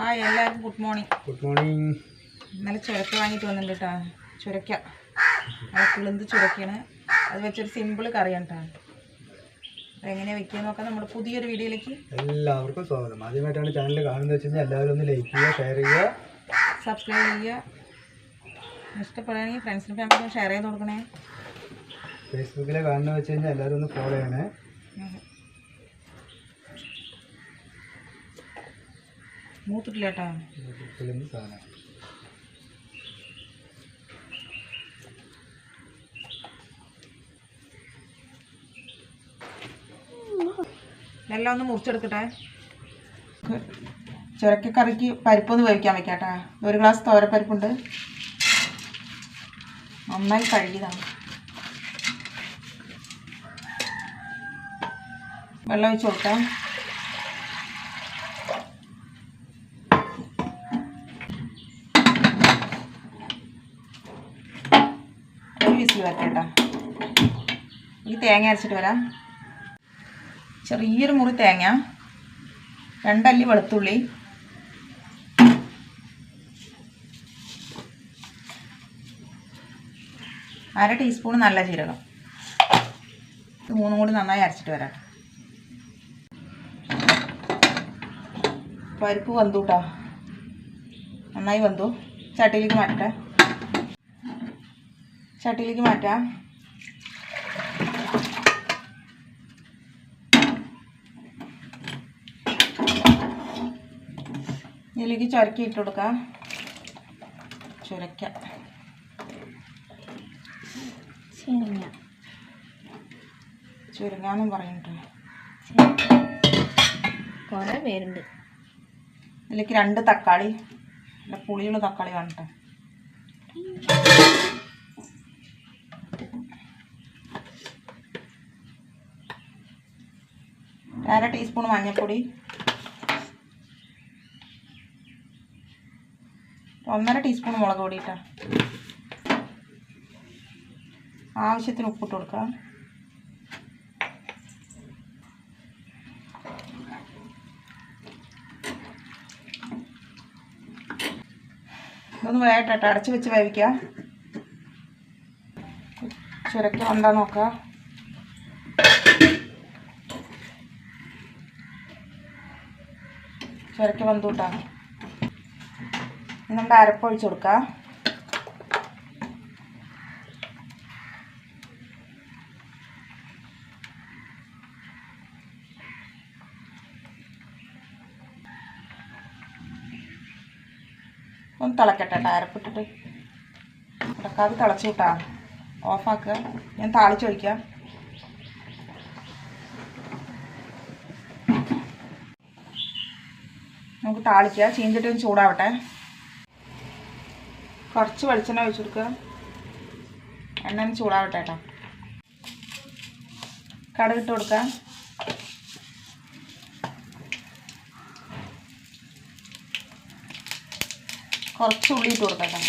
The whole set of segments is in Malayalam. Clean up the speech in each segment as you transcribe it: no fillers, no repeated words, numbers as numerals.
ഹായ് എല്ലാവർക്കും ഗുഡ് മോർണിംഗ്. Good morning. ഇന്നലെ ചുരക്ക വാങ്ങിയിട്ട് വന്നിട്ടുണ്ട് കേട്ടോ. ചുരക്ക അത് കുളിന്ത് ചുരക്കാണ്. അത് വെച്ചൊരു സിമ്പിൾ കറിയാണ് കേട്ടോ. അതെങ്ങനെയാണ് വെക്കുക നോക്കാം നമ്മുടെ പുതിയൊരു വീഡിയോയിലേക്ക് എല്ലാവർക്കും സ്വാഗതം. ആദ്യമായിട്ടാണ് ചാനൽ കാണുന്നത് വെച്ച് കഴിഞ്ഞാൽ എല്ലാവരും ഒന്ന് ലൈക്ക് ചെയ്യുക, ഷെയർ ചെയ്യുക, സബ്സ്ക്രൈബ് ചെയ്യുക. ഇഷ്ടപ്പെടുകയാണെങ്കിൽ ഫ്രണ്ട്സിനും ഫാമിലിക്കും ഷെയർ ചെയ്ത് കൊടുക്കണേ. ഫേസ്ബുക്കിലെ കാണുന്നത് വെച്ച് കഴിഞ്ഞാൽ എല്ലാവരും ഒന്ന് ഫോളോ ചെയ്യണേ. മൂത്തിട്ടില്ല കേട്ടോ. സാധനം എല്ലാം ഒന്ന് മുറിച്ചെടുക്കട്ടെ. ചുരക്കക്കറിക്ക് പരിപ്പൊന്ന് വേവിക്കാൻ വെക്കാട്ടാ. 1 ഗ്ലാസ് തോരപ്പരിപ്പുണ്ട്. നന്നായി കഴുകിയതാണ്. വെള്ളം ഒഴിച്ച് കൊടുക്കാം. ഒരു വിസിൽ വരട്ടെട്ടാ. ഈ തേങ്ങ അരച്ചിട്ട് വരാം. ചെറിയൊരു മുറി തേങ്ങ, 2 അല്ലി വെളുത്തുള്ളി, അര ടീസ്പൂൺ നല്ല ജീരകം. ഇത് 3 കൂടി നന്നായി അരച്ചിട്ട് വരാം. പരിപ്പ് വെന്തു കേട്ടോ, നന്നായി വെന്തു. ചട്ടിയിലേക്ക് മാറ്റാം. ഇതിലേക്ക് ചുരക്ക ഇട്ട് കൊടുക്കാം. ചുരങ്ങാന്നും പറയുന്നുണ്ട്. കുറേ പേരുണ്ട്. ഇതിലേക്ക് 2 തക്കാളി, നല്ല പുളിയുള്ള തക്കാളി വേണം. അര ടീസ്പൂൺ മഞ്ഞൾപ്പൊടി, 1.5 ടീസ്പൂൺ മുളക് പൊടി ഇട്ടാ. ആവശ്യത്തിന് ഉപ്പിട്ട് കൊടുക്കാം. ഇതൊന്ന് വേഗട്ടെ, അടച്ച് വെച്ച് വേവിക്കാം. ചുരക്ക വന്താ നോക്കാം. ചുരക്ക വന്നൂട്ടാ. നമ്മുടെ അരപ്പൊഴിച്ച് കൊടുക്കാം. ഒന്ന് തിളക്കട്ടെ. അരപ്പിട്ടിട്ട് ഇടക്കാതെ തിളച്ച് കിട്ടാ. ഓഫാക്കുക. ഞാൻ താളിച്ചൊഴിക്കാം. നമുക്ക് താളിക്കാം. ചീഞ്ചട്ടി ചൂടാവട്ടെ. കുറച്ച് വെളിച്ചെണ്ണ ഒഴിച്ച് കൊടുക്കുക. എണ്ണ ചൂടാവട്ടെ കേട്ടോ. കടുകിട്ട് കൊടുക്കുക. കുറച്ച് ഉള്ളി ഇട്ട് കൊടുക്കാം കേട്ടോ.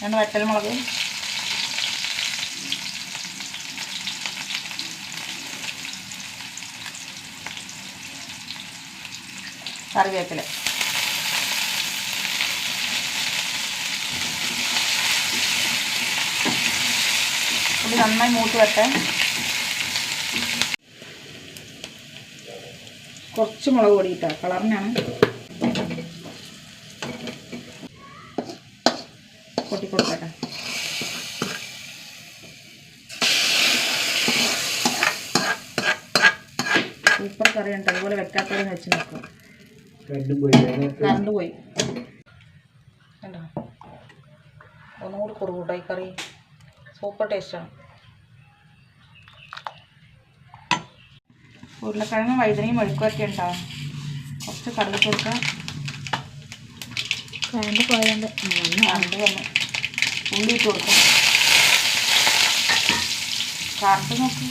2 വറ്റൽമുളക്, കറിവേപ്പില. ഉള്ളി നന്നായി മൂത്ത് വരട്ടെ. കുറച്ച് മുളക് പൊടി ഇട്ടാ, കളറിനാണ്. കൊട്ടിക്കൊടുക്കട്ടെ. സൂപ്പർ കറിയുണ്ട്. അതുപോലെ വെക്കാത്തതെന്ന് വെച്ച് നോക്കാം. കറണ്ട് പോയി കണ്ടോ. ഒന്നുകൂടി കൊടുക്കൂട്ടോ. ഈ കറി സൂപ്പർ ടേസ്റ്റാണ്. ഉരുളക്കിഴങ്ങും വഴുതനയും മെഴുക്കുമൊക്കെ ഉണ്ടാവും. കുറച്ച് കറിയിട്ട് കൊടുക്കാം. കറണ്ട് പോയതുകൊണ്ട് കറണ്ട് വന്ന് ഉള്ളി ഇട്ട് കൊടുക്കാം. കറണ്ട് നോക്കി.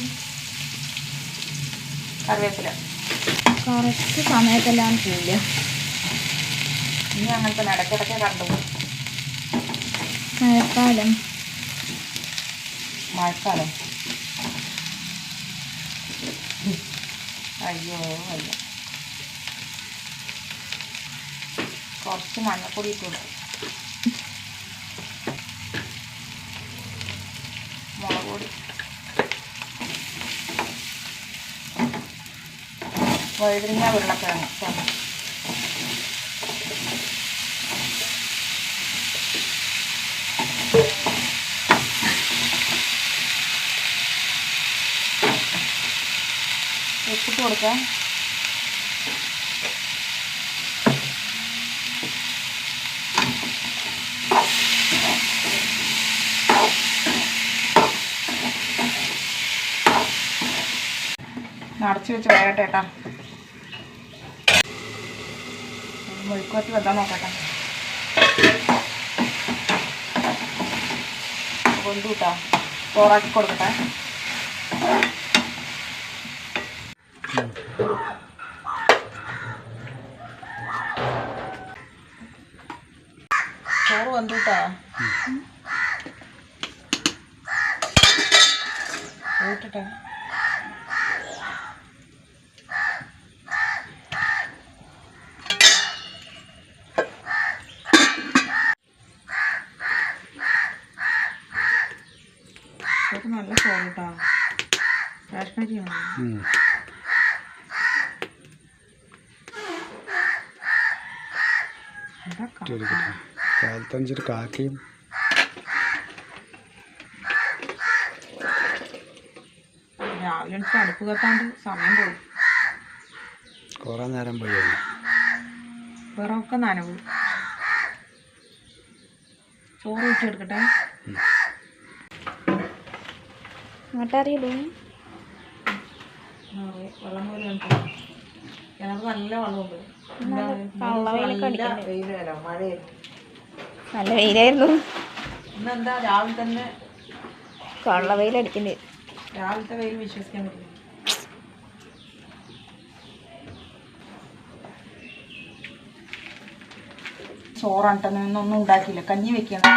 കറിവേപ്പില കറക്റ്റ് സമയത്തെല്ലാം പോയില്ല. ഇനി അങ്ങനത്തെ ഇടയ്ക്കിടയ്ക്ക് കറണ്ട് പോകും. മഴക്കാലം അയ്യോ. കുറച്ച് മഞ്ഞൾപ്പൊടി ഇട്ട് കൊടുക്കും, മുളക് പൊടി, വഴുതനങ്ങ ഉരുളക്കിഴങ്ങ് ഉപ്പിട്ട് കൊടുക്കാം. അടച്ച് വെച്ച് വേകട്ടെ കേട്ടോ. മെഴുക്കുവരട്ടി വെക്കാൻ നോക്കട്ടെ. കൊണ്ടു കിട്ടാം, ചോറാക്കി കൊടുക്കട്ടെ. ചോറ് വന്നു കിട്ടാ. കൂട്ടട്ടെ. നല്ല ചോറ് കേട്ടോ, റേഷൻ അരിയാണ്. കാലത്തഞ്ചൊരു കാക്കയും രാവിലെ എനിക്ക് അടുപ്പ് കത്താണ്ട് സമയം പോയി. കുറേ നേരം പോയി. വിറകൊക്കെ നനവ്. ചോറ് ഊറ്റിയെടുക്കട്ടെ. അങ്ങോട്ടറിയില്ലേ വെള്ളം പോലെ കിണറ് നല്ല വെള്ളമുണ്ട്. വെയിലല്ലോ, മഴയായിരുന്നു. നല്ല വെയിലായിരുന്നു. ഇന്നെന്താ രാവിലെ തന്നെ കള്ള വെയിലടിക്കണ്ടേ. രാവിലത്തെ വെയിൽ വിശ്വസിക്കാൻ പറ്റില്ല. ചോറാണ് കേട്ടോ. ഒന്നും ഉണ്ടാക്കിയില്ല. കഞ്ഞി വെക്കണം,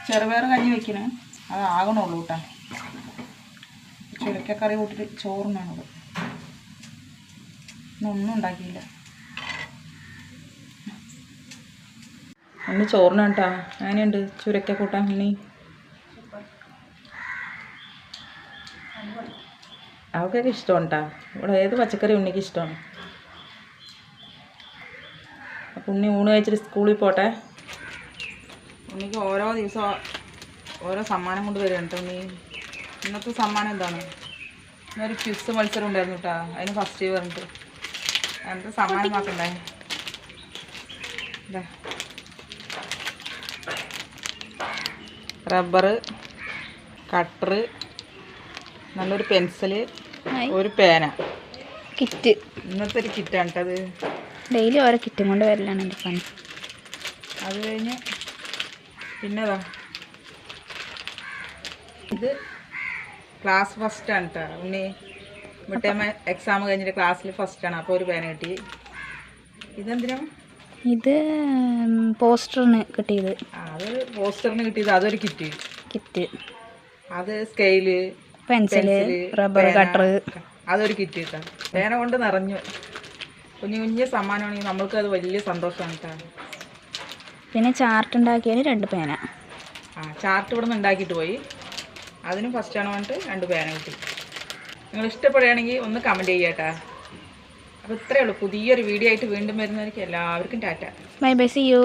ചെറുപയർ കഞ്ഞി വെക്കണേ. അത് ആകണുള്ളൂ കേട്ടോ. ചുരക്കക്കറി കൂട്ടിട്ട് ചോറിനാണത്. ഇന്നൊന്നും ഉണ്ടാക്കിയില്ല. ഉണ്ണി ചോറിനാണ് കേട്ടോ. അങ്ങനെയുണ്ട് ചുരക്ക കൂട്ടാൻ ഉണ്ണി? അവൾക്കൊക്കെ ഇഷ്ടമാണ് കേട്ടോ. ഇവിടെ ഏത് പച്ചക്കറി ഉണ്ണിക്ക് ഇഷ്ടമാണ്. അപ്പം ഉണ്ണി ഊണ് കഴിച്ചിട്ട് സ്കൂളിൽ പോട്ടെ. ഉണ്ണിക്ക് ഓരോ ദിവസം ഓരോ സമ്മാനം കൊണ്ട് വരികയാണ് കേട്ടോ ഉണ്ണി. ഇന്നത്തെ സമ്മാനം എന്താണ്? ഇന്നൊരു ക്വിസ് മത്സരം ഉണ്ടായിരുന്നു കേട്ടോ. അതിന് ഫസ്റ്റ് പറഞ്ഞിട്ട് എന്താ സമ്മാനം നോക്കണ്ടേ? റബ്ബർ, കട്ടർ, നല്ലൊരു പെൻസില്, ഒരു പേന, കിറ്റ്. ഇന്നത്തെ ഒരു കിറ്റാണ് കേട്ടോ. അത് ഡെയിലി ഓരോ കിറ്റും കൊണ്ട് വരലാണ് എൻ്റെ പണി. അത് കഴിഞ്ഞ് പിന്നെതാ ഇത് ക്ലാസ് ഫസ്റ്റാണ് കേട്ടോ ഉണ്ണി. മിട്ടേമ്മ എക്സാം കഴിഞ്ഞിട്ട് ക്ലാസ്സിൽ ഫസ്റ്റാണ്. അപ്പോൾ ഒരു പേന കിട്ടി. ഇതെന്തിനാ? ഇത് പോസ്റ്ററിന് കിട്ടിയത്. അത് പോസ്റ്ററിന് കിട്ടിയത്. അതൊരു കിറ്റ്. അത് സ്കെയില്, പെൻസില്, റബ്ബർ, കട്ടർ, അതൊരു കിറ്റ് കിട്ടാം. പേന കൊണ്ട് നിറഞ്ഞു. കുഞ്ഞു കുഞ്ഞു സമ്മാനമാണെങ്കിൽ നമ്മൾക്ക് അത് വലിയ സന്തോഷമാണ് കേട്ടോ. പിന്നെ ചാർട്ട് ഉണ്ടാക്കിയതിന് 2 പേന. ചാർട്ട് ഇവിടെ നിന്ന് ഉണ്ടാക്കിയിട്ട് പോയി. അതിനും ഫസ്റ്റാണ് പറഞ്ഞിട്ട് 2 പേന കിട്ടി. നിങ്ങൾ ഇഷ്ടപ്പെടുകയാണെങ്കിൽ ഒന്ന് കമൻറ്റ് ചെയ്യാട്ടാ. അപ്പോൾ ഇത്രയേ ഉള്ളൂ. പുതിയൊരു വീഡിയോ ആയിട്ട് വീണ്ടും വരുന്നവർക്ക് എല്ലാവർക്കും tata. Bye bye, see U.